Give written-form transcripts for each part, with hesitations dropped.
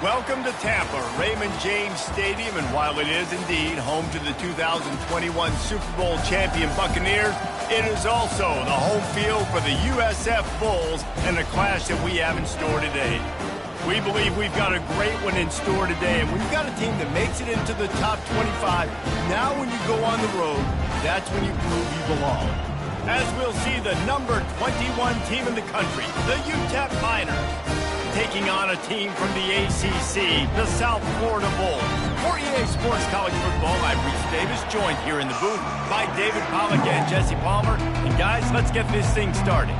Welcome to Tampa, Raymond James Stadium, and while it is indeed home to the 2021 Super Bowl champion Buccaneers, it is also the home field for the USF Bulls and the clash that we have in store today. We believe we've got a great one in store today, and we've got a team that makes it into the top 25. Now when you go on the road, that's when you prove you belong. As we'll see the number 21 team in the country, the UTEP Miners, taking on a team from the ACC, the South Florida Bulls. For EA Sports College Football, I'm Reese Davis, joined here in the booth by David Pollack and Jesse Palmer. And guys, let's get this thing started.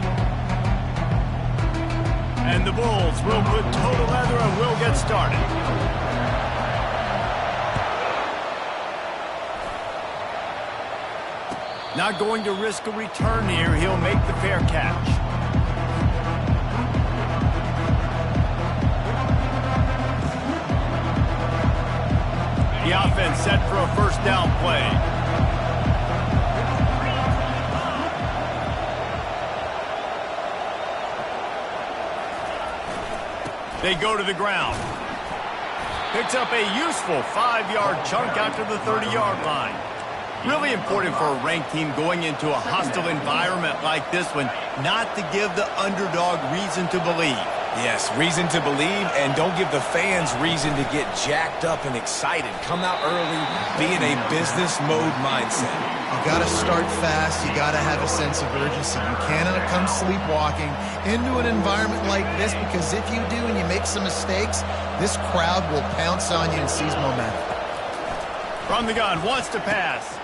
And the Bulls will put total leather and we'll get started. Not going to risk a return here. He'll make the fair catch. The offense set for a first down play. They go to the ground. Picks up a useful 5-yard chunk out to the 30-yard line. Really important for a ranked team going into a hostile environment like this one, not to give the underdog reason to believe. Yes, reason to believe, and don't give the fans reason to get jacked up and excited. Come out early, be in a business mode mindset. You got to start fast. You got to have a sense of urgency. You cannot come sleepwalking into an environment like this, because if you do and you make some mistakes, this crowd will pounce on you and seize momentum. From the gun, wants to pass.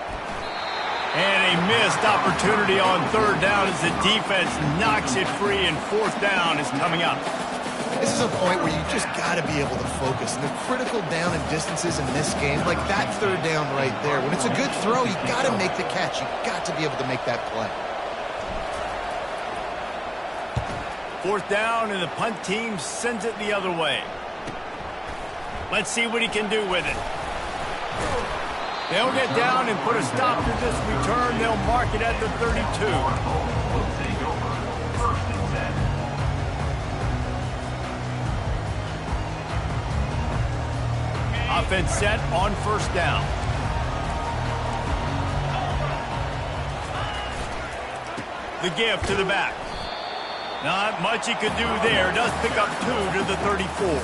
And a missed opportunity on third down as the defense knocks it free, and fourth down is coming up. This is a point where you just got to be able to focus. And the critical down and distances in this game, like that third down right there, when it's a good throw, you got to make the catch. You got to be able to make that play. Fourth down, and the punt team sends it the other way. Let's see what he can do with it. They'll get down and put a stop to this return. They'll mark it at the 32. Offense set on first down. The give to the back. Not much he could do there. Does pick up 2 to the 34.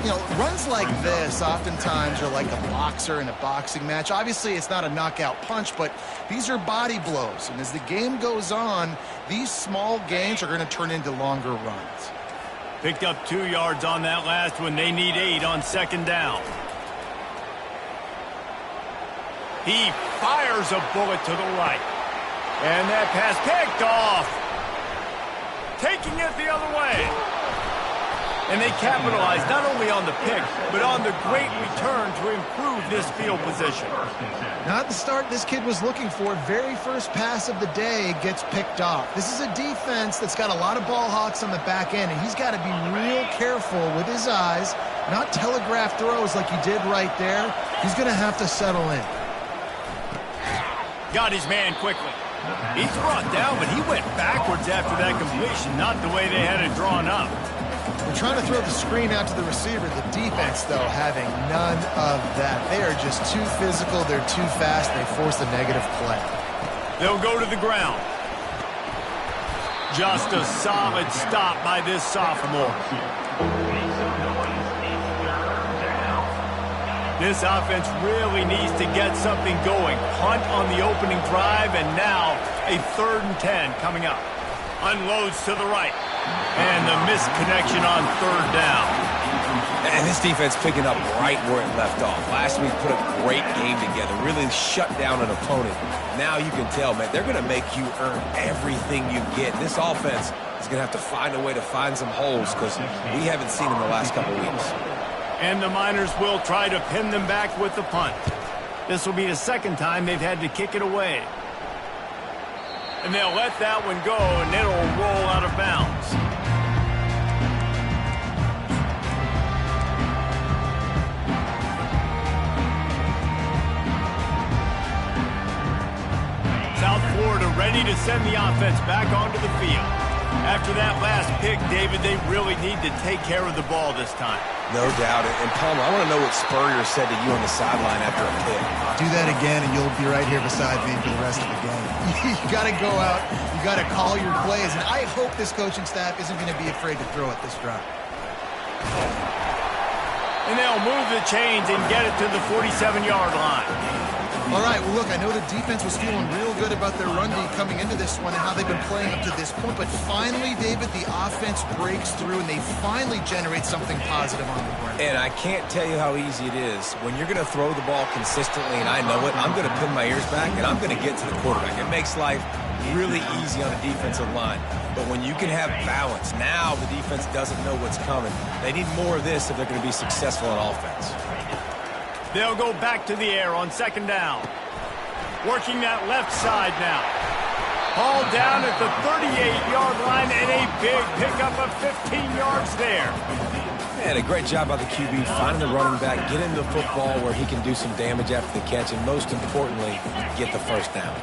You know, runs like this oftentimes are like a boxer in a boxing match. Obviously, it's not a knockout punch, but these are body blows. And as the game goes on, these small gains are going to turn into longer runs. Picked up 2 yards on that last one. They need 8 on second down. He fires a bullet to the right. And that pass picked off. Taking it the other way. And they capitalized not only on the pick, but on the great return to improve this field position. Not the start this kid was looking for. Very first pass of the day gets picked off. This is a defense that's got a lot of ball hawks on the back end, and he's got to be real careful with his eyes, not telegraph throws like he did right there. He's going to have to settle in. Got his man quickly. He's brought down, but he went backwards after that completion, not the way they had it drawn up. They're trying to throw the screen out to the receiver. The defense, though, having none of that. They are just too physical. They're too fast. They force the negative play. They'll go to the ground. Just a solid stop by this sophomore. This offense really needs to get something going. Punt on the opening drive, and now a 3rd and 10 coming up. Unloads to the right. And the misconnection on third down. And this defense picking up right where it left off. Last week put a great game together, really shut down an opponent. Now you can tell, man, they're going to make you earn everything you get. This offense is going to have to find a way to find some holes, because we haven't seen them the last couple weeks. And the Miners will try to pin them back with the punt. This will be the second time they've had to kick it away. And they'll let that one go, and it'll roll out of bounds. South Florida ready to send the offense back onto the field. After that last pick, David, they really need to take care of the ball this time. No doubt. And Palmer, I want to know what Spurrier said to you on the sideline after a pick. Do that again, and you'll be right here beside me for the rest of the game. You got to go out. You got to call your plays. And I hope this coaching staff isn't going to be afraid to throw it this drive. And they'll move the chains and get it to the 47-yard line. All right, well, look, I know the defense was feeling real good about their run D coming into this one and how they've been playing up to this point. But finally, David, the offense breaks through, and they finally generate something positive on the ground. And I can't tell you how easy it is. When you're going to throw the ball consistently, and I know it, I'm going to pin my ears back, and I'm going to get to the quarterback. It makes life really easy on a defensive line. But when you can have balance, now the defense doesn't know what's coming. They need more of this if they're going to be successful on offense. They'll go back to the air on second down. Working that left side now. Ball down at the 38-yard line and a big pickup of 15 yards there. Man, a great job by the QB finding the running back, get him the football where he can do some damage after the catch, and most importantly, get the first down.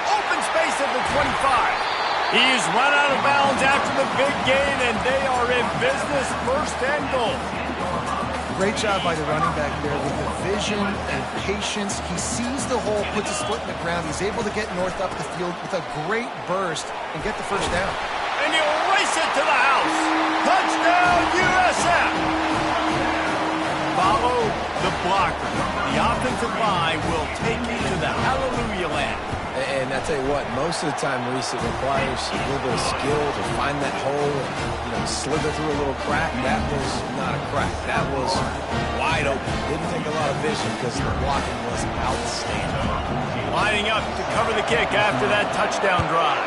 Open space at the 25. He's run out of bounds after the big gain, and they are in business, first and goal. Great job by the running back there with the vision and patience. He sees the hole, puts his foot in the ground. He's able to get north up the field with a great burst and get the first down. And he'll race it to the house. Touchdown, USF. Follow the blocker. The offensive line will take you to the hallelujah land. And I tell you what, most of the time, Reese, it requires a little bit of skill to find that hole and, slither through a little crack. That was not a crack. That was wide open. Didn't take a lot of vision because the blocking was outstanding. Lining up to cover the kick after that touchdown drive.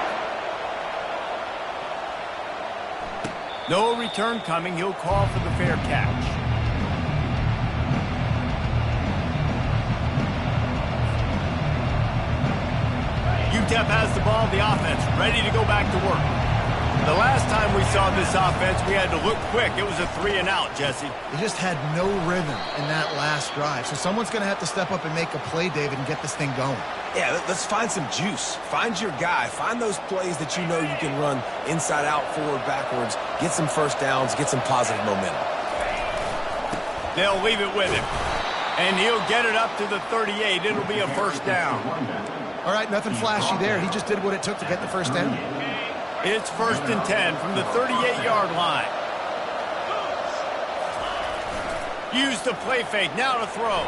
No return coming. He'll call for the fair catch. UTEP has the ball, the offense ready to go back to work. The last time we saw this offense, we had to look quick. It was a 3-and-out, Jesse. They just had no rhythm in that last drive. So someone's going to have to step up and make a play, David, and get this thing going. Yeah, let's find some juice. Find your guy. Find those plays that you know you can run inside out, forward, backwards. Get some first downs. Get some positive momentum. They'll leave it with him. And he'll get it up to the 38. It'll be a first down. All right, nothing flashy there. He just did what it took to get the first down. It's 1st and 10 from the 38-yard line. Use the play fake. Now to throw.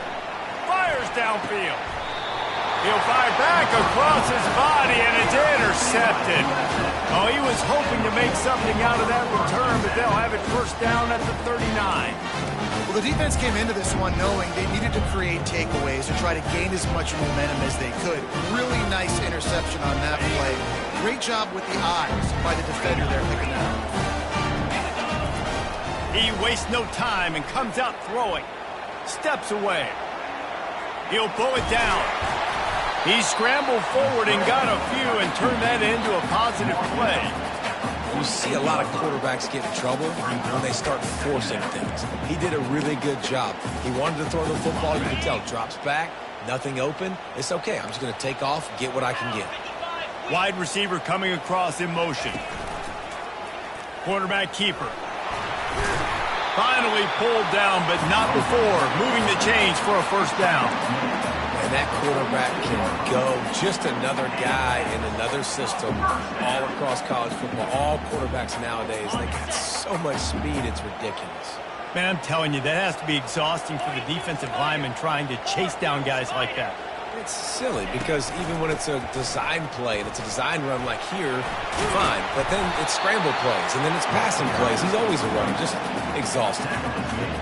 Fires downfield. He'll fire back across his body, and it's intercepted. Oh, he was hoping to make something out of that return, but they'll have it first down at the 39. Well, the defense came into this one knowing they needed to create takeaways to try to gain as much momentum as they could. Really nice interception on that play. Great job with the eyes by the defender there picking that up. He wastes no time and comes out throwing. Steps away. He'll pull it down. He scrambled forward and got a few and turned that into a positive play. You see a lot of quarterbacks get in trouble when they start forcing things. He did a really good job. He wanted to throw the football. You can tell. Drops back. Nothing open. It's okay. I'm just going to take off, get what I can get. Wide receiver coming across in motion. Quarterback keeper. Finally pulled down, but not before. Moving the chains for a first down. And that quarterback can go. Just another guy in another system all across college football. All quarterbacks nowadays, they got so much speed, it's ridiculous. Man, I'm telling you, that has to be exhausting for the defensive lineman trying to chase down guys like that. It's silly because even when it's a design play and it's a design run like here, fine. But then it's scramble plays and then it's passing plays. He's always a runner, just exhausting.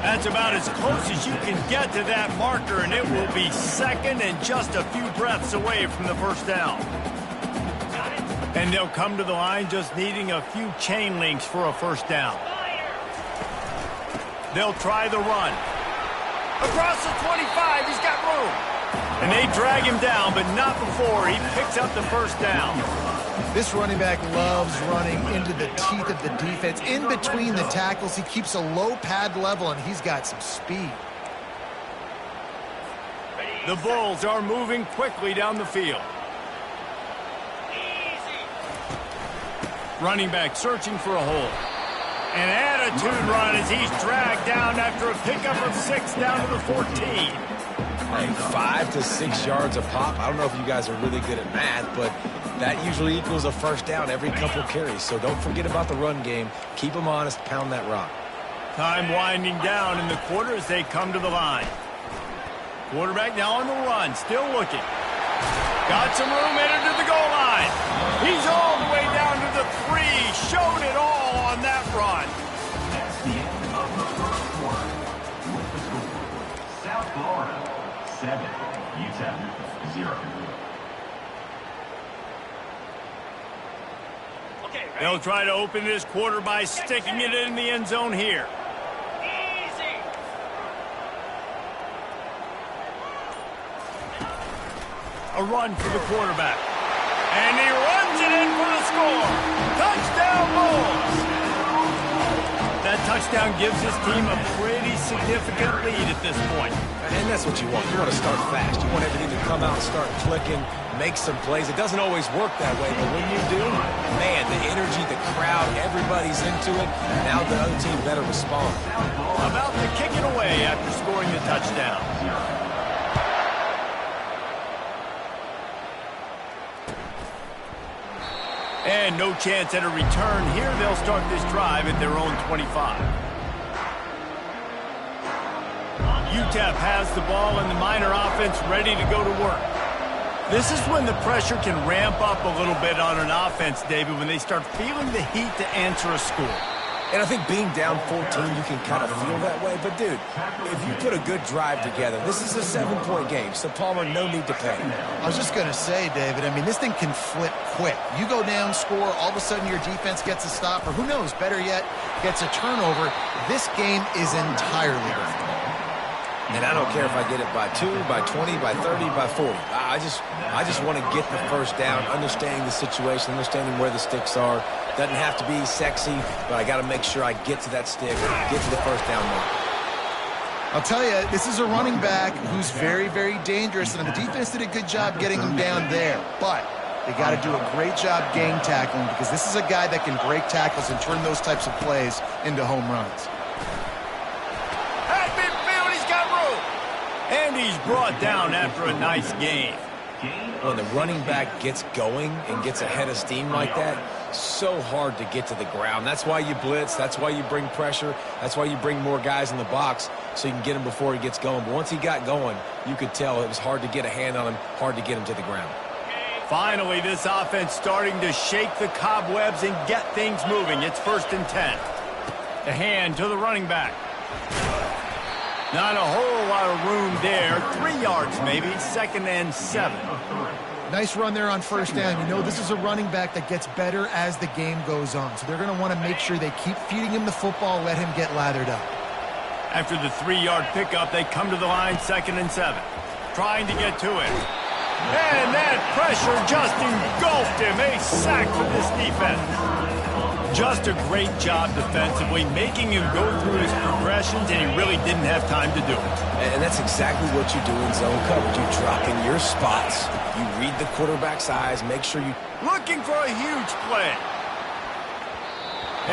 That's about as close as you can get to that marker, and it will be second and just a few breaths away from the first down. And they'll come to the line just needing a few chain links for a first down. They'll try the run. Across the 25, he's got room. And they drag him down, but not before he picks up the first down. This running back loves running into the teeth of the defense. In between the tackles, he keeps a low pad level, and he's got some speed. The Bulls are moving quickly down the field. Running back searching for a hole. An attitude run as he's dragged down after a pickup of 6 down to the 14. Hey, 5 to 6 yards a pop. I don't know if you guys are really good at math, but that usually equals a first down every couple carries. So don't forget about the run game. Keep them honest. Pound that rock. Time winding down in the quarter as they come to the line. Quarterback now on the run, still looking. Got some room, entered to the goal line. He's all the way down to the 3. Showed it all on that run. That's the end of the first quarter. With the score, South Florida 7, UTEP 0. They'll try to open this quarter by sticking it in the end zone here. Easy. A run for the quarterback. And he runs it in for the score. Touchdown, Bulls. That touchdown gives his team a pretty significant lead at this point. And that's what you want. You want to start fast. You want everything to come out, start clicking, make some plays. It doesn't always work that way, but when you do, man, the energy, the crowd, everybody's into it. Now the other team better respond. About to kick it away after scoring the touchdown. And no chance at a return here. They'll start this drive at their own 25. UTEP has the ball and the Miner offense ready to go to work. This is when the pressure can ramp up a little bit on an offense, David, when they start feeling the heat to answer a score. And I think being down 14, you can kind of feel that way. But, dude, if you put a good drive together, this is a 7-point game. So, Palmer, no need to panic. I was just going to say, David, I mean, this thing can flip quick. You go down, score, all of a sudden your defense gets a stop, or who knows, better yet, gets a turnover. This game is entirely different. And I don't care if I get it by 2, by 20, by 30, by 40. I just want to get the first down, understanding the situation, understanding where the sticks are. Doesn't have to be sexy, but I got to make sure I get to that stick, get to the first down mark. I'll tell you, this is a running back who's very, very dangerous, and the defense did a good job getting him down there. But they got to do a great job game tackling, because this is a guy that can break tackles and turn those types of plays into home runs. At midfield, he's got room. And he's brought down after a nice game. When the running back gets going and gets ahead of steam like that, so hard to get to the ground. That's why you blitz. That's why you bring pressure. That's why you bring more guys in the box so you can get him before he gets going. But once he got going, you could tell it was hard to get a hand on him, hard to get him to the ground. Finally, this offense starting to shake the cobwebs and get things moving. It's 1st and 10. The hand to the running back. Not a whole lot of room there. 3 yards maybe. 2nd and 7. Nice run there on first down. You know, this is a running back that gets better as the game goes on. So they're going to want to make sure they keep feeding him the football, let him get lathered up. After the 3-yard pickup, they come to the line, 2nd and 7. Trying to get to it. And that pressure just engulfed him. A sack for this defense. Just a great job defensively, making him go through his progressions, and he really didn't have time to do it. And that's exactly what you do in zone coverage. You drop in your spots. You read the quarterback's eyes. Make sure you... Looking for a huge play.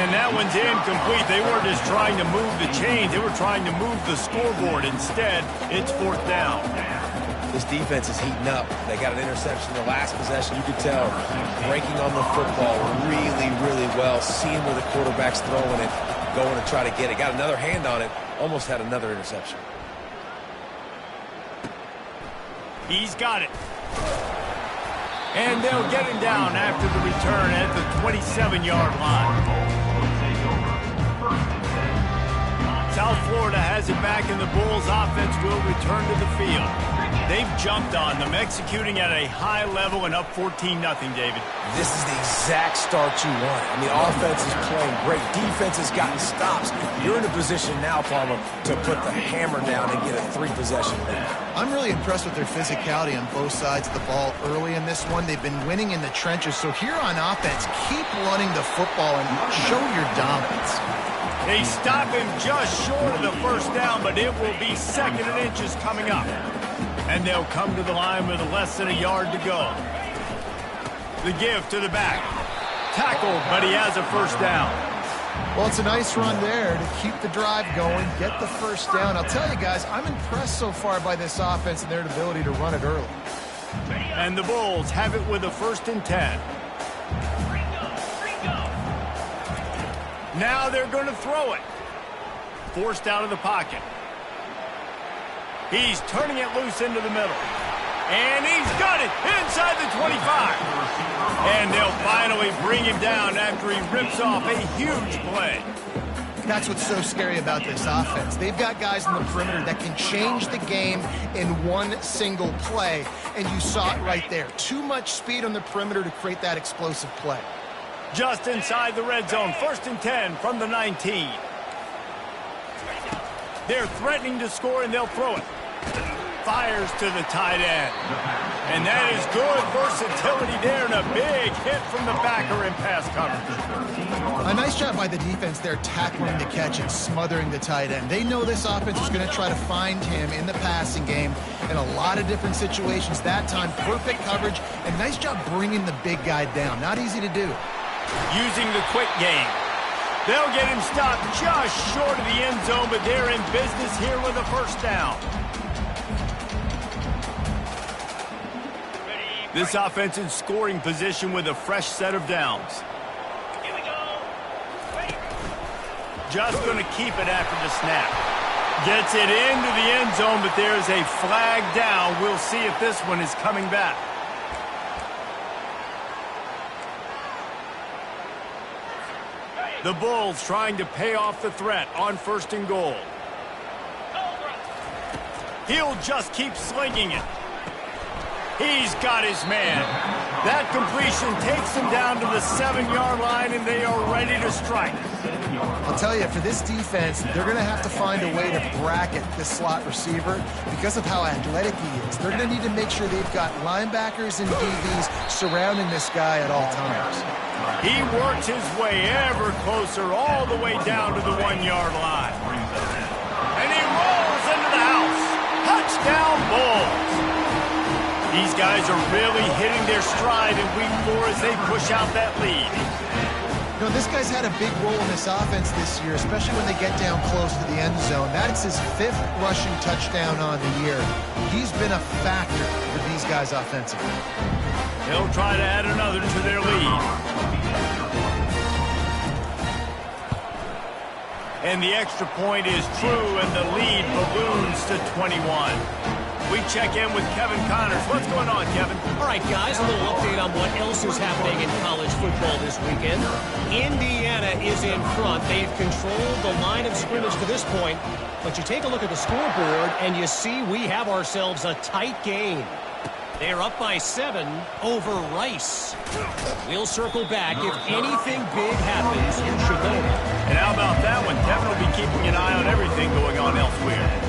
And that one's incomplete. They weren't just trying to move the chains. They were trying to move the scoreboard. Instead, it's 4th down. This defense is heating up. They got an interception the last possession. You could tell breaking on the football really, really well, seeing where the quarterback's throwing it, going to try to get it. Got another hand on it, almost had another interception. He's got it. And they'll get him down after the return at the 27-yard line. South Florida has it back, and the Bulls offense will return to the field. They've jumped on them, executing at a high level and up 14-0, David. This is the exact start you want. I mean, offense is playing great. Defense has gotten stops. You're in a position now, Palmer, to put the hammer down and get a 3-possession lead. I'm really impressed with their physicality on both sides of the ball early in this one. They've been winning in the trenches. So here on offense, keep running the football and show your dominance. They stop him just short of the first down, but it will be 2nd and inches coming up. And they'll come to the line with less than a yard to go. The give to the back. Tackled, but he has a first down. Well, it's a nice run there to keep the drive going, get the first down. I'll tell you guys, I'm impressed so far by this offense and their ability to run it early. And the Bulls have it with a 1st and 10. Now they're going to throw it. Forced out of the pocket. He's turning it loose into the middle. And he's got it inside the 25. And they'll finally bring him down after he rips off a huge play. That's what's so scary about this offense. They've got guys in the perimeter that can change the game in one single play. And you saw it right there. Too much speed on the perimeter to create that explosive play. Just inside the red zone. 1st and 10 from the 19. They're threatening to score, and they'll throw it. Fires to the tight end. And that is good versatility there, and a big hit from the backer in pass coverage. A nice job by the defense there, tackling the catch and smothering the tight end. They know this offense is going to try to find him in the passing game in a lot of different situations. That time, perfect coverage, and nice job bringing the big guy down. Not easy to do. Using the quick game. They'll get him stopped just short of the end zone, but they're in business here with a first down. This offense in scoring position with a fresh set of downs. Here we go. Ready. Just going to keep it after the snap. Gets it into the end zone, but there's a flag down. We'll see if this one is coming back. The Bulls trying to pay off the threat on 1st and goal. He'll just keep slinging it. He's got his man. That completion takes him down to the 7-yard line, and they are ready to strike. I'll tell you, for this defense, they're going to have to find a way to bracket this slot receiver because of how athletic he is. They're going to need to make sure they've got linebackers and DBs surrounding this guy at all times. He works his way ever closer all the way down to the 1-yard line. And he rolls into the house. Touchdown, Bulls. These guys are really hitting their stride in week 4 as they push out that lead. You know, this guy's had a big role in this offense this year, especially when they get down close to the end zone. That's his 5th rushing touchdown on the year. He's been a factor for these guys offensively. They'll try to add another to their lead. And the extra point is true, and the lead balloons to 21. We check in with Kevin Connors. What's going on, Kevin? All right, guys, a little update on what else is happening in college football this weekend. Indiana is in front. They've controlled the line of scrimmage to this point. But you take a look at the scoreboard, and you see we have ourselves a tight game. They're up by 7 over Rice. We'll circle back. If anything big happens, you should know. And how about that one? Kevin will be keeping an eye on everything going on elsewhere.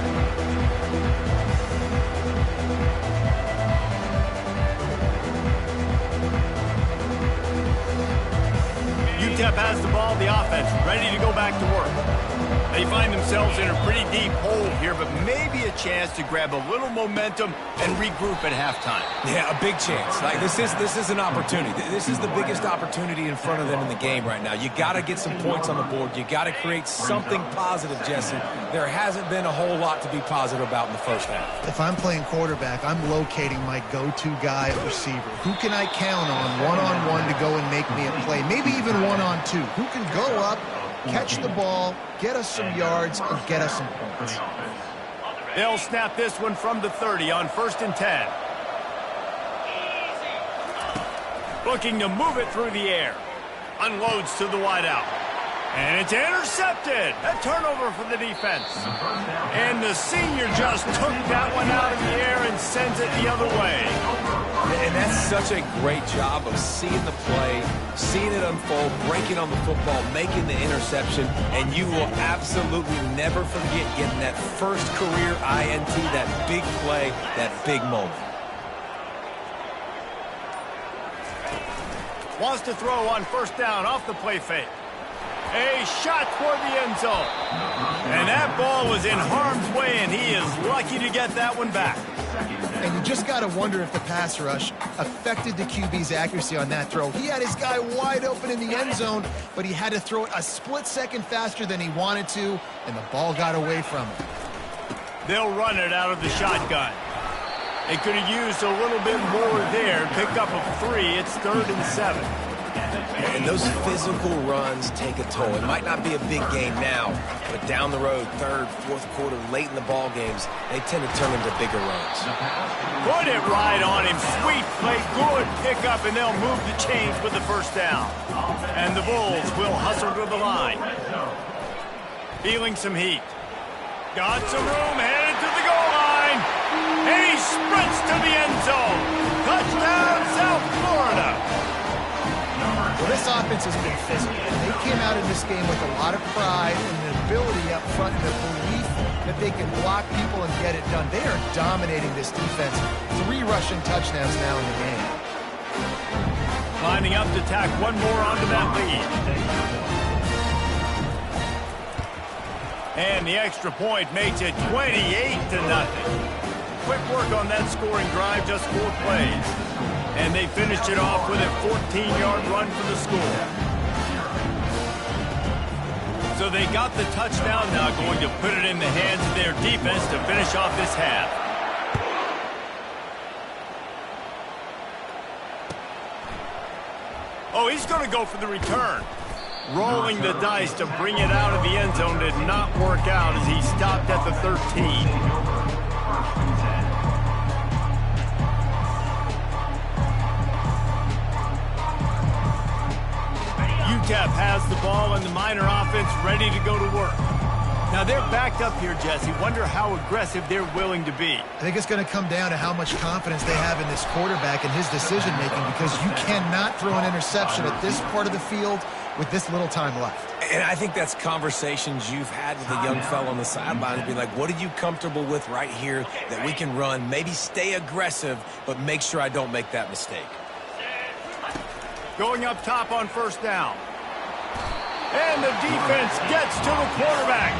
UTEP has the ball, the offense ready to go back to work. They find themselves in a pretty deep hole here, but maybe a chance to grab a little momentum and regroup at halftime. Yeah, a big chance. Like this is an opportunity. This is the biggest opportunity in front of them in the game right now. You got to get some points on the board. You got to create something positive, Jesse. There hasn't been a whole lot to be positive about in the first half. If I'm playing quarterback, I'm locating my go-to guy at receiver. Who can I count on one-on-one to go and make me a play? Maybe even one-on-two. Who can go up, catch the ball, get us some yards, and get us some points. They'll snap this one from the 30 on 1st and 10. Looking to move it through the air. Unloads to the wideout. And it's intercepted. A turnover for the defense. And the senior just took that one out of the air and sends it the other way. And that's such a great job of seeing the play, seeing it unfold, breaking on the football, making the interception, and you will absolutely never forget getting that first career INT, that big play, that big moment. Wants to throw on 1st down off the play fake. A shot toward the end zone. And that ball was in harm's way, and he is lucky to get that one back. And you just got to wonder if the pass rush affected the QB's accuracy on that throw. He had his guy wide open in the end zone, but he had to throw it a split second faster than he wanted to, and the ball got away from him. They'll run it out of the shotgun. They could have used a little bit more there. Pick up a 3. It's 3rd and 7. And those physical runs take a toll. It might not be a big game now, but down the road, 3rd, 4th quarter, late in the ball games, they tend to turn into bigger runs. Put it right on him. Sweet play. Good pickup, and they'll move the chains with the first down. And the Bulls will hustle to the line. Feeling some heat. Got some room, headed to the goal line. And he sprints to the end zone. Touchdown, South Florida. Well, this offense has been physical. They came out in this game with a lot of pride and the ability up front and the belief that they can block people and get it done. They are dominating this defense. 3 rushing touchdowns now in the game. Lining up to tack one more onto that lead. And the extra point makes it 28-0. Quick work on that scoring drive, just 4 plays. And they finished it off with a 14-yard run for the score. So they got the touchdown, now going to put it in the hands of their defense to finish off this half. Oh, he's going to go for the return. Rolling the dice to bring it out of the end zone did not work out as he stopped at the 13. UTEP has the ball and the Miner offense ready to go to work. Now they're backed up here, Jesse. Wonder how aggressive they're willing to be. I think it's going to come down to how much confidence they have in this quarterback and his decision-making, because you cannot throw an interception at this part of the field with this little time left. And I think that's conversations you've had with a young fellow on the sideline and be like, what are you comfortable with right here that we can run? Maybe stay aggressive, but make sure I don't make that mistake. Going up top on first down. And the defense gets to the quarterback.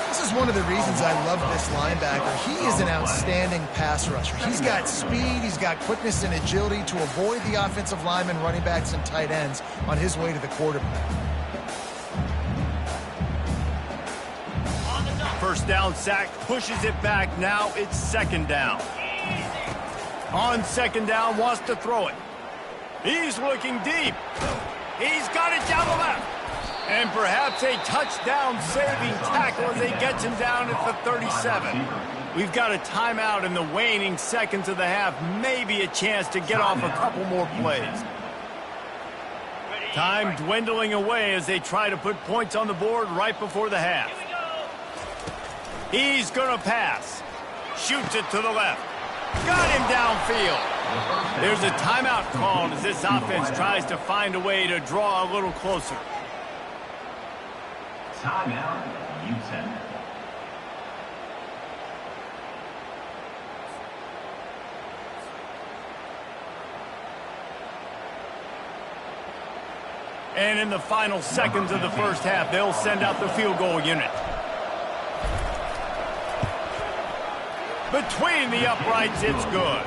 This is one of the reasons I love this linebacker. He is an outstanding pass rusher. He's got speed, he's got quickness and agility to avoid the offensive linemen, running backs, and tight ends on his way to the quarterback. First down sack, pushes it back. Now it's 2nd down. On 2nd down, wants to throw it. He's looking deep. He's got it down the left. And perhaps a touchdown-saving tackle as they get him down at the 37. We've got a timeout in the waning seconds of the half. Maybe a chance to get off a couple more plays. Time dwindling away as they try to put points on the board right before the half. He's going to pass. Shoots it to the left. Got him downfield. There's a timeout called as this offense tries to find a way to draw a little closer. Timeout, UTEP. And in the final seconds of the first half, they'll send out the field goal unit. Between the uprights, it's good.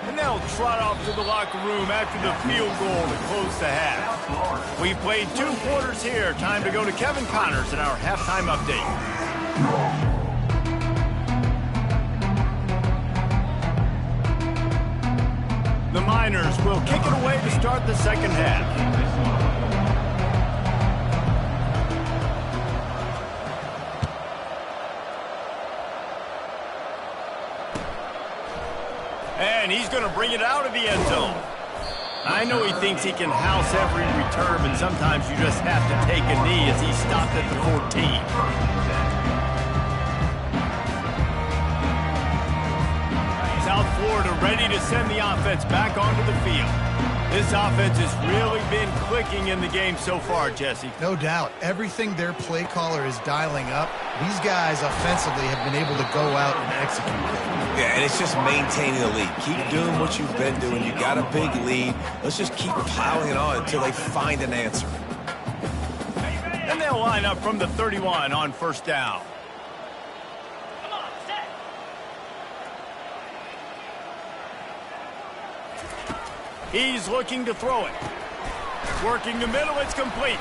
And they'll trot off to the locker room after the field goal to close the half. We played 2 quarters here. Time to go to Kevin Connors in our halftime update. The Miners will kick it away to start the second half. And he's going to bring it out of the end zone. I know he thinks he can house every return, but sometimes you just have to take a knee as he stopped at the 14. South Florida ready to send the offense back onto the field. This offense has really been clicking in the game so far, Jesse. No doubt. Everything their play caller is dialing up, these guys offensively have been able to go out and execute. Yeah, and it's just maintaining the lead. Keep doing what you've been doing. You got a big lead. Let's just keep piling it on until they find an answer. And they'll line up from the 31 on first down. Come on, set. He's looking to throw it. Working the middle, it's complete.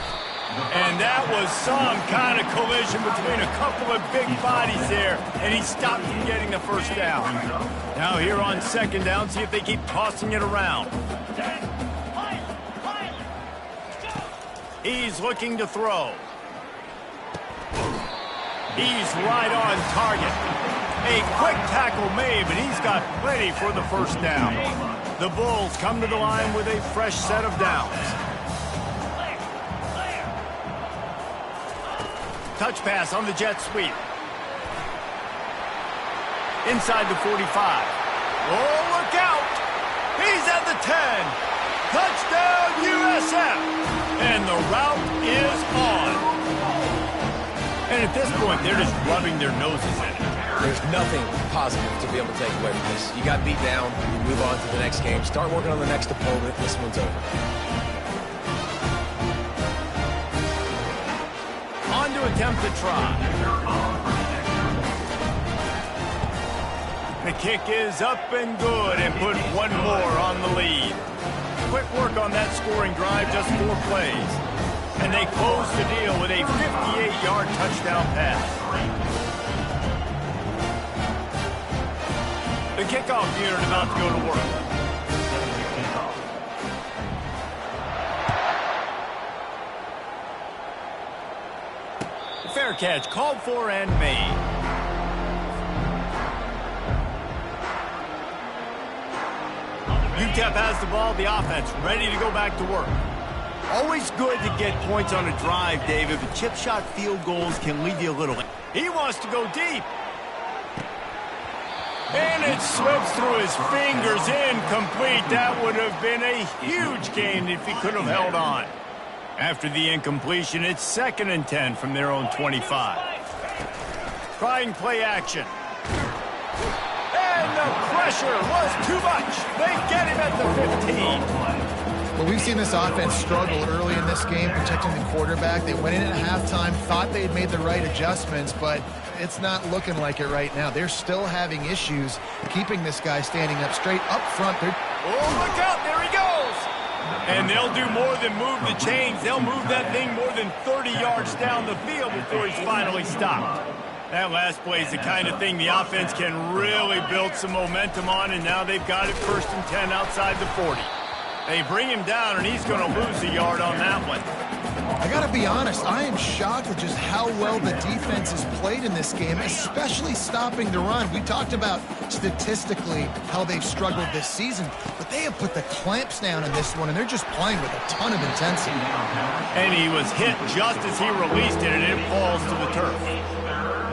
And that was some kind of collision between a couple of big bodies there, and he stopped from getting the first down. Now here on second down, see if they keep tossing it around. He's looking to throw. He's right on target. A quick tackle made, but he's got plenty for the first down. The Bulls come to the line with a fresh set of downs. Touch pass on the jet sweep. Inside the 45. Oh, look out! He's at the 10. Touchdown, USF! And the route is on. And at this point, they're just rubbing their noses in it. There's nothing positive to be able to take away from this. You got beat down, you move on to the next game, start working on the next opponent. This one's over. On to attempt to try. The kick is up and good and put one more on the lead. Quick work on that scoring drive, just 4 plays. And they close the deal with a 58-yard touchdown pass. The kickoff unit about to go to work. Fair catch called for and made. UTEP has the ball, the offense ready to go back to work. Always good to get points on a drive, David, but chip shot field goals can leave you a little. He wants to go deep. And it slips through his fingers, incomplete. That would have been a huge gain if he could have held on. After the incompletion, it's 2nd and 10 from their own 25. Trying play action. And the pressure was too much. They get him at the 15. Well, we've seen this offense struggle early in this game, protecting the quarterback. They went in at halftime, thought they'd made the right adjustments, but it's not looking like it right now. They're still having issues keeping this guy standing up straight up front. Oh, look out. There he goes. And they'll do more than move the chains. They'll move that thing more than 30 yards down the field before he's finally stopped. That last play is the kind of thing the offense can really build some momentum on, and now they've got it 1st and 10 outside the 40. They bring him down, and he's going to lose a yard on that one. I got to be honest, I am shocked at just how well the defense has played in this game, especially stopping the run. We talked about statistically how they've struggled this season, but they have put the clamps down in this one, and they're just playing with a ton of intensity. And he was hit just as he released it, and it falls to the turf.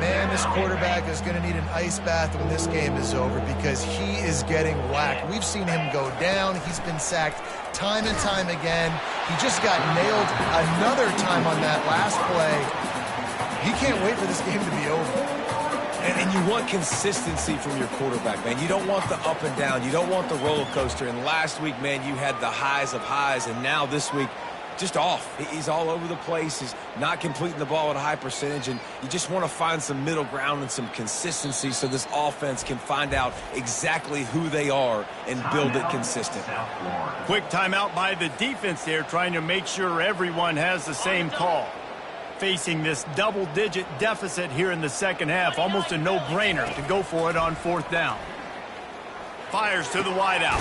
Man, this quarterback is going to need an ice bath when this game is over because he is getting whacked. We've seen him go down. He's been sacked time and time again. He just got nailed another time on that last play. He can't wait for this game to be over. And you want consistency from your quarterback, man. You don't want the up and down. You don't want the roller coaster. And last week, man, you had the highs of highs. And now this week, just off. He's all over the place. He's not completing the ball at a high percentage, and you just want to find some middle ground and some consistency so this offense can find out exactly who they are and build it consistent. Quick timeout by the defense there, trying to make sure everyone has the same call. Facing this double-digit deficit here in the second half, almost a no-brainer to go for it on 4th down. Fires to the wideout.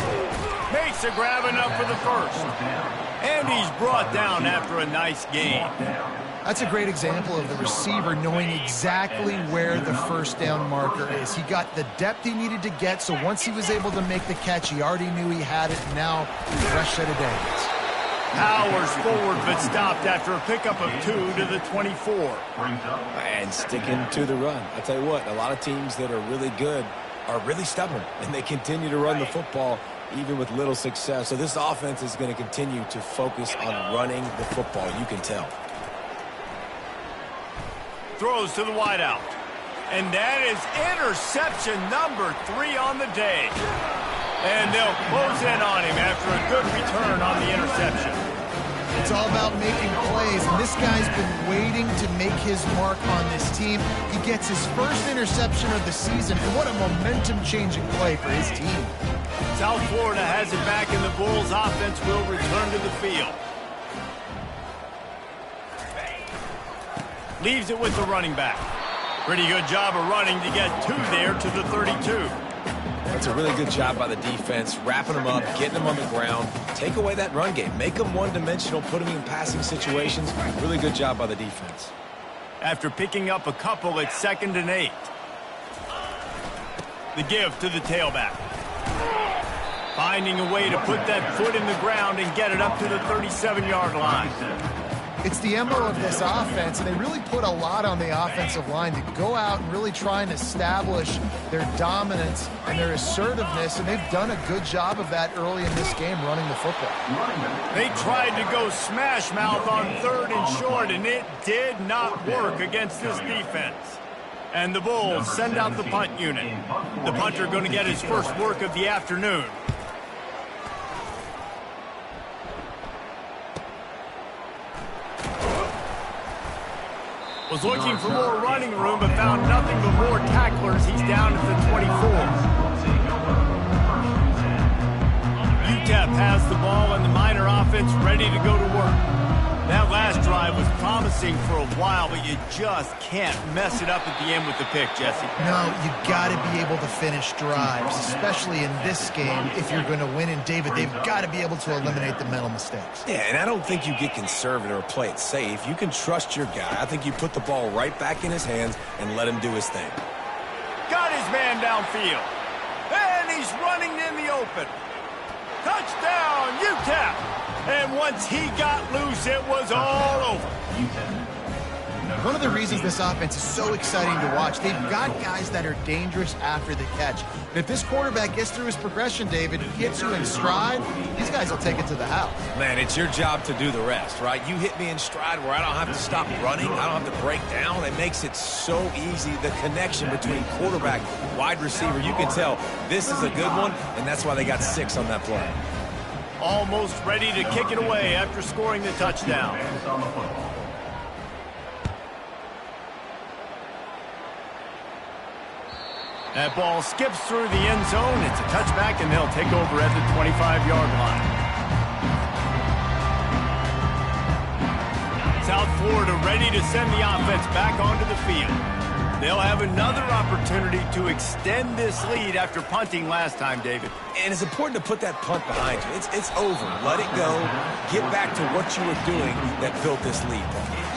Makes a grab enough for the first. And he's brought down after a nice gain. That's a great example of the receiver knowing exactly where the first down marker is. He got the depth he needed to get, so once he was able to make the catch, he already knew he had it. Now, fresh set of days. Powers forward, but stopped after a pickup of 2 to the 24. And sticking to the run. I tell you what, a lot of teams that are really good are really stubborn, and they continue to run the football even with little success. So this offense is going to continue to focus on running the football. You can tell. Throws to the wideout. And that is interception number 3 on the day. And they'll close in on him after a good return on the interception. It's all about making plays, and this guy's been waiting to make his mark on this team. He gets his first interception of the season, and what a momentum-changing play for his team. South Florida has it back, and the Bulls offense will return to the field. Leaves it with the running back. Pretty good job of running to get 2 there to the 32. That's a really good job by the defense, wrapping them up, getting them on the ground. Take away that run game. Make them one-dimensional, put them in passing situations. Really good job by the defense. After picking up a couple, it's 2nd and 8. The give to the tailback. Finding a way to put that foot in the ground and get it up to the 37-yard line. It's the MO of this offense, and they really put a lot on the offensive line to go out and really try and establish their dominance and their assertiveness, and they've done a good job of that early in this game running the football. They tried to go smash mouth on 3rd and short, and it did not work against this defense. And the Bulls send out the punt unit. The punter going to get his first work of the afternoon. Was looking for more running room, but found nothing but more tacklers. He's down at the 24. UTEP has the ball, and the Miner offense ready to go to work. That last drive was promising for a while, but you just can't mess it up at the end with the pick, Jesse. No, you got to be able to finish drives, especially in this game. If you're going to win, and David, they've got to be able to eliminate the mental mistakes. Yeah, and I don't think you get conservative or play it safe. You can trust your guy. I think you put the ball right back in his hands and let him do his thing. Got his man downfield. And he's running in the open. Touchdown, UTEP! And once he got loose, it was all over. One of the reasons this offense is so exciting to watch, they've got guys that are dangerous after the catch. And if this quarterback gets through his progression, David, gets you in stride, these guys will take it to the house. Man, it's your job to do the rest, right? You hit me in stride where I don't have to stop running. I don't have to break down. It makes it so easy. The connection between quarterback, wide receiver, you can tell this is a good one, and that's why they got 6 on that play. Almost ready to kick it away after scoring the touchdown. That ball skips through the end zone. It's a touchback, and they'll take over at the 25-yard line. South Florida ready to send the offense back onto the field. They'll have another opportunity to extend this lead after punting last time, David. And it's important to put that punt behind you. It's over. Let it go. Get back to what you were doing that built this lead.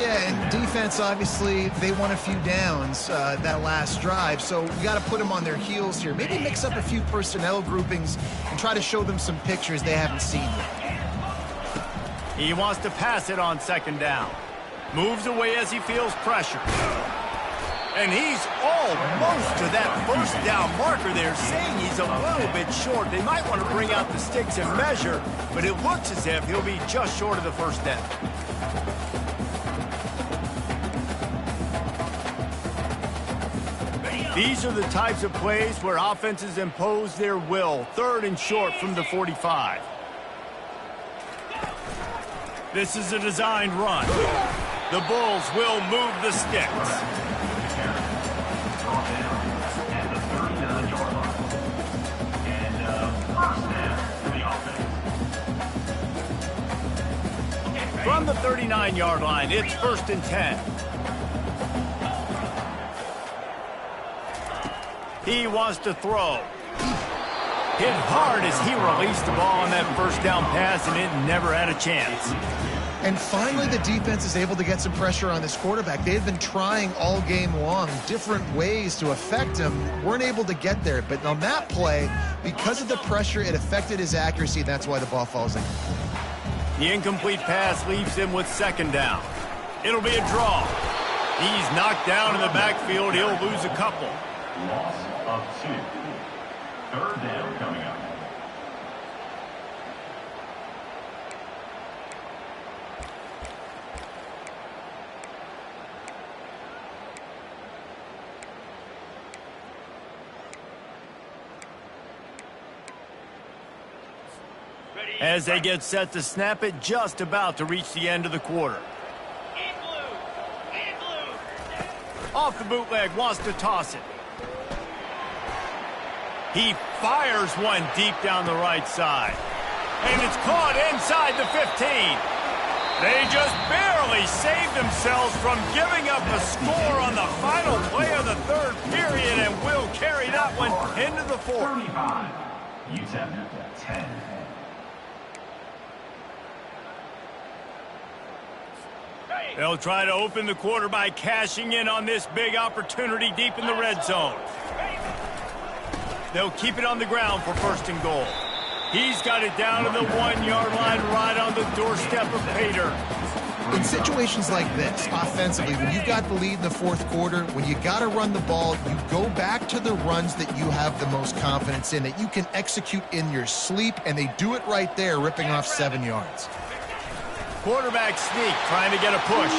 Yeah, and defense, obviously, they won a few downs that last drive, so we got to put them on their heels here. Maybe mix up a few personnel groupings and try to show them some pictures they haven't seen yet. He wants to pass it on 2nd down. Moves away as he feels pressure. And he's almost to that 1st down marker there, saying he's a little bit short. They might want to bring out the sticks and measure, but it looks as if he'll be just short of the 1st down. These are the types of plays where offenses impose their will. 3rd and short from the 45. This is a designed run. The Bulls will move the sticks. From the 39-yard line, it's 1st and 10. He wants to throw. Hit hard as he released the ball on that 1st down pass, and it never had a chance. And finally, the defense is able to get some pressure on this quarterback. They had been trying all game long different ways to affect him. Weren't able to get there. But on that play, because of the pressure, it affected his accuracy, and that's why the ball falls in. The incomplete pass leaves him with 2nd down. It'll be a draw. He's knocked down in the backfield. He'll lose a couple. Loss of 2. 3rd down coming up. As they get set to snap it, just about to reach the end of the quarter. Off the bootleg, wants to toss it. He fires one deep down the right side. And it's caught inside the 15. They just barely saved themselves from giving up a score on the final play of the third period and will carry that one into the fourth. 35. UTEP 10. They'll try to open the quarter by cashing in on this big opportunity deep in the red zone. They'll keep it on the ground for first and goal. He's got it down to the 1-yard line right on the doorstep of Pater. In situations like this, offensively, when you've got the lead in the fourth quarter, when you got to run the ball, you go back to the runs that you have the most confidence in, that you can execute in your sleep, and they do it right there, ripping off 7 yards. Quarterback sneak, trying to get a push.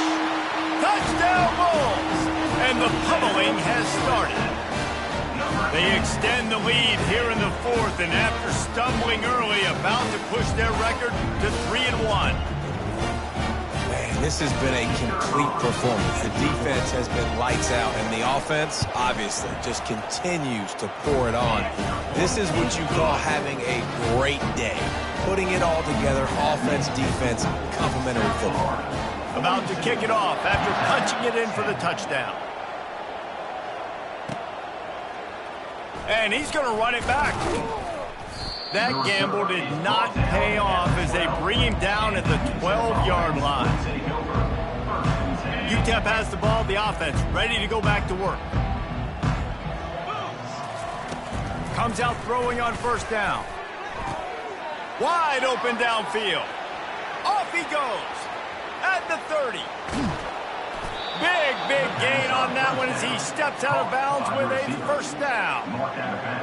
Touchdown Bulls! And the pummeling has started. They extend the lead here in the fourth, and after stumbling early, about to push their record to 3-1. Man, this has been a complete performance. The defense has been lights out, and the offense, obviously, just continues to pour it on. This is what you call having a great day. Putting it all together, offense, defense, complementary football. About to kick it off after punching it in for the touchdown. And he's going to run it back. That gamble did not pay off as they bring him down at the 12-yard line. UTEP has the ball, the offense ready to go back to work. Comes out throwing on first down. Wide open downfield. Off he goes. At the 30. Big gain on that one as he steps out of bounds with a first down.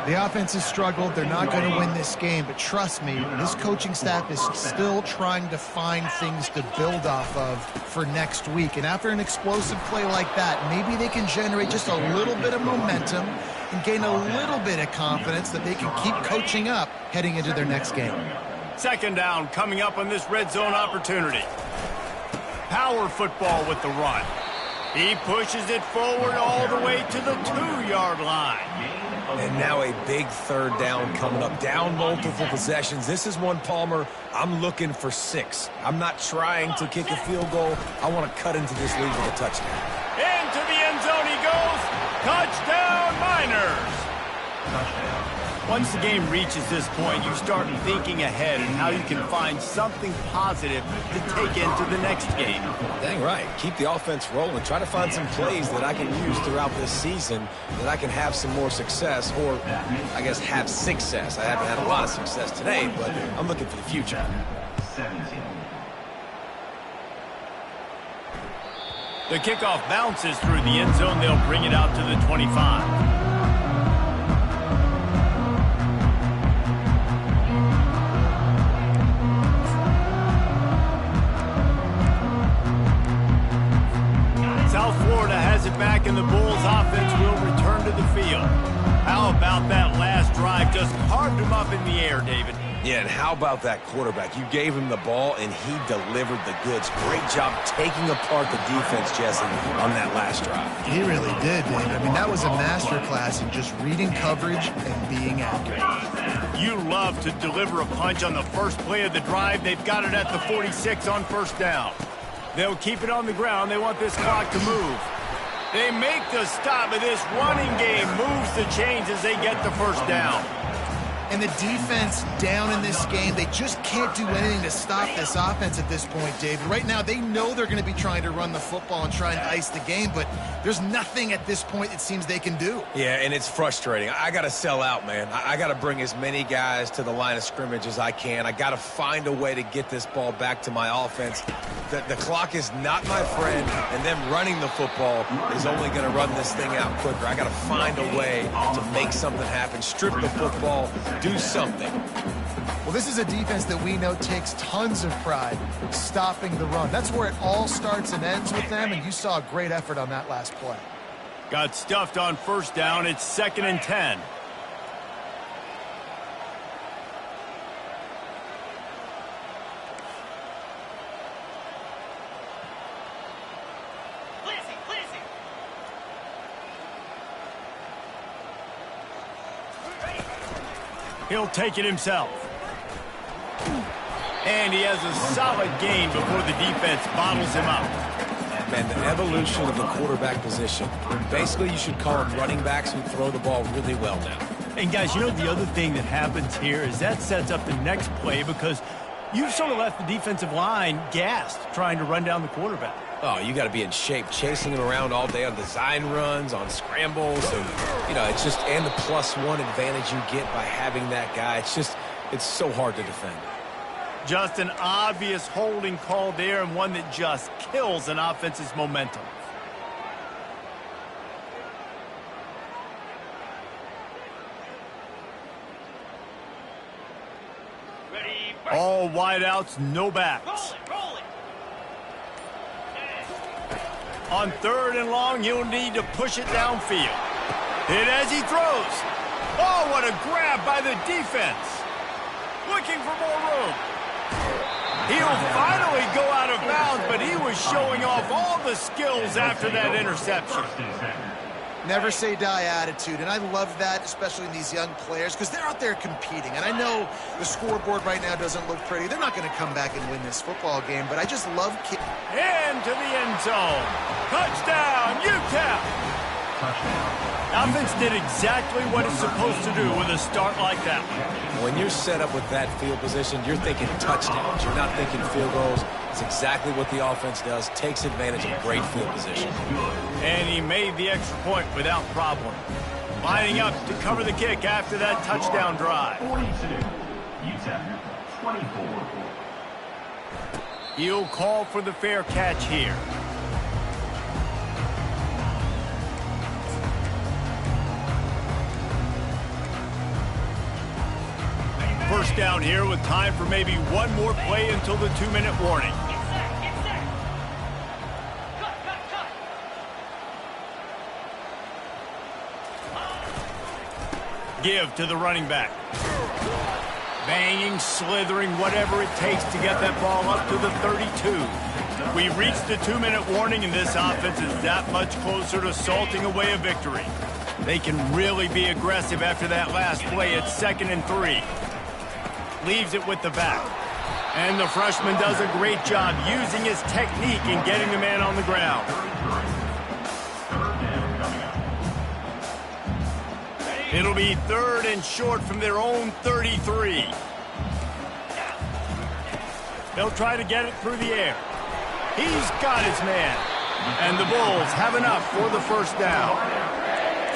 The offense has struggled. They're not going to win this game, but trust me, this coaching staff is still trying to find things to build off of for next week. And after an explosive play like that, maybe they can generate just a little bit of momentum and gain a little bit of confidence that they can keep coaching up heading into their next game. Second down coming up on this red zone opportunity. Power football with the run. He pushes it forward all the way to the 2-yard line. And now a big third down coming up. Down multiple possessions. This is one, Palmer, I'm looking for 6. I'm not trying to kick a field goal. I want to cut into this lead with a touchdown. Into the end zone he goes. Touchdown, Miners. Once the game reaches this point, you start thinking ahead and how you can find something positive to take into the next game. Dang right. Keep the offense rolling. Try to find some plays that I can use throughout this season that I can have some more success, or I guess have success. I haven't had a lot of success today, but I'm looking for the future. 17. The kickoff bounces through the end zone. They'll bring it out to the 25. South Florida has it back, and the Bulls offense will return to the field. How about that last drive? Just carved him up in the air, David. Yeah, and how about that quarterback? You gave him the ball, and he delivered the goods. Great job taking apart the defense, Jesse, on that last drive. He really did, Dave. I mean, that was a masterclass in just reading coverage and being accurate. You love to deliver a punch on the first play of the drive. They've got it at the 46 on first down. They'll keep it on the ground. They want this clock to move. They make the stop, but this running game moves the chains as they get the first down. And the defense down in this game, they just can't do anything to stop this offense at this point, David. Right now, they know they're going to be trying to run the football and try and ice the game, but there's nothing at this point it seems they can do. Yeah, and it's frustrating. I got to sell out, man. I got to bring as many guys to the line of scrimmage as I can. I got to find a way to get this ball back to my offense. The clock is not my friend, and them running the football is only going to run this thing out quicker. I got to find a way to make something happen, strip the football, do something. Well, this is a defense that we know takes tons of pride stopping the run. That's where it all starts and ends with them, and you saw a great effort on that last play. Got stuffed on first down. It's 2nd and 10. He'll take it himself. And he has a solid gain before the defense bottles him up. Man, the evolution of the quarterback position. Basically, you should call them running backs who throw the ball really well now. And guys, you know the other thing that happens here is that sets up the next play because you've sort of left the defensive line gassed trying to run down the quarterback. Oh, you got to be in shape, chasing him around all day on design runs, on scrambles, and, you know, it's just, and the +1 advantage you get by having that guy. It's so hard to defend. Just an obvious holding call there, and one that just kills an offense's momentum. Ready, All wideouts, no backs. roll it. On 3rd and long, he'll need to push it downfield. Hit as he throws. Oh, what a grab by the defense. Looking for more room. He'll finally go out of bounds, but he was showing off all the skills after that interception. Never say die attitude, and I love that, especially in these young players, because they're out there competing. And I know the scoreboard right now doesn't look pretty. They're not going to come back and win this football game, but I just love kids. Into the end zone. Touchdown, UTEP. Offense did exactly what it's supposed to do with a start like that. When you're set up with that field position, you're thinking touchdowns. You're not thinking field goals. It's exactly what the offense does. Takes advantage of great field position. And he made the extra point without problem. Lining up to cover the kick after that touchdown drive. 42. UTEP 24. He'll call for the fair catch here. First down here with time for maybe one more play until the 2-minute warning. Get set. Cut. Give to the running back. Banging, slithering, whatever it takes to get that ball up to the 32. We reached the 2-minute warning, and this offense is that much closer to salting away a victory. They can really be aggressive after that last play at 2nd and 3. Leaves it with the back. And the freshman does a great job using his technique and getting the man on the ground. It'll be 3rd and short from their own 33. They'll try to get it through the air. He's got his man. And the Bulls have enough for the first down.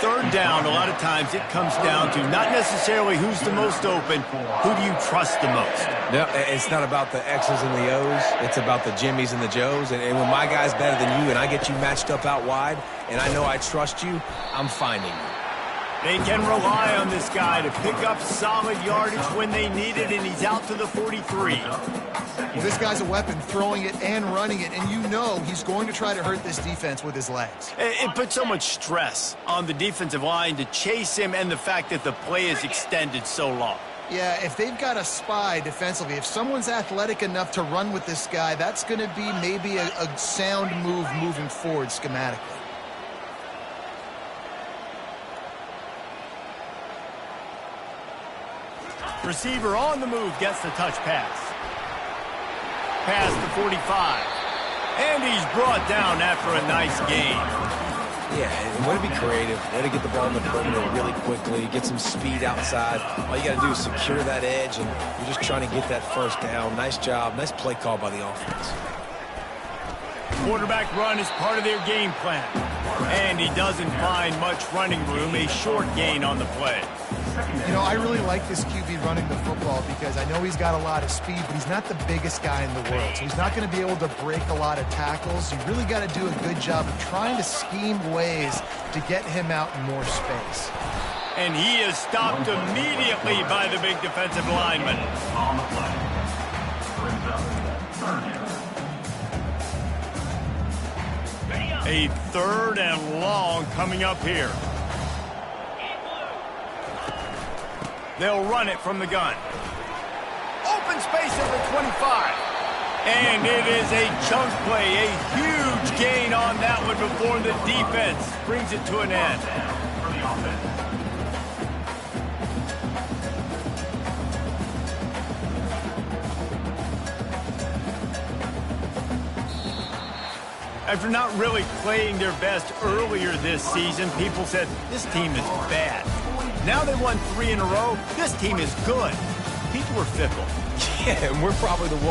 3rd down, a lot of times it comes down to not necessarily who's the most open, who do you trust the most? No, it's not about the X's and the O's. It's about the Jimmys and the Joes. And when my guy's better than you and I get you matched up out wide and I know I trust you, I'm finding you. They can rely on this guy to pick up solid yardage when they need it, and he's out to the 43. Well, this guy's a weapon, throwing it and running it, and you know he's going to try to hurt this defense with his legs. It puts so much stress on the defensive line to chase him, and the fact that the play is extended so long. Yeah, if they've got a spy defensively, if someone's athletic enough to run with this guy, that's going to be maybe a sound move moving forward schematically. Receiver on the move gets the touch pass. Past the 45. And he's brought down after a nice gain. Yeah, and way to be creative. Way to get the ball in the perimeter really quickly, get some speed outside. All you got to do is secure that edge, and you're just trying to get that first down. Nice job. Nice play call by the offense. Quarterback run is part of their game plan. And he doesn't find much running room. A short gain on the play. You know, I really like this QB running the football because I know he's got a lot of speed, but he's not the biggest guy in the world. So he's not going to be able to break a lot of tackles. You really got to do a good job of trying to scheme ways to get him out in more space. And he is stopped immediately by the big defensive lineman. On the play. Brings up 3rd down. A 3rd and long coming up here. They'll run it from the gun. Open space at the 25. And it is a chunk play, a huge gain on that one before the defense brings it to an end. After not really playing their best earlier this season, people said this team is bad. Now they won 3 in a row. This team is good. People are fickle. Yeah, and we're probably the ones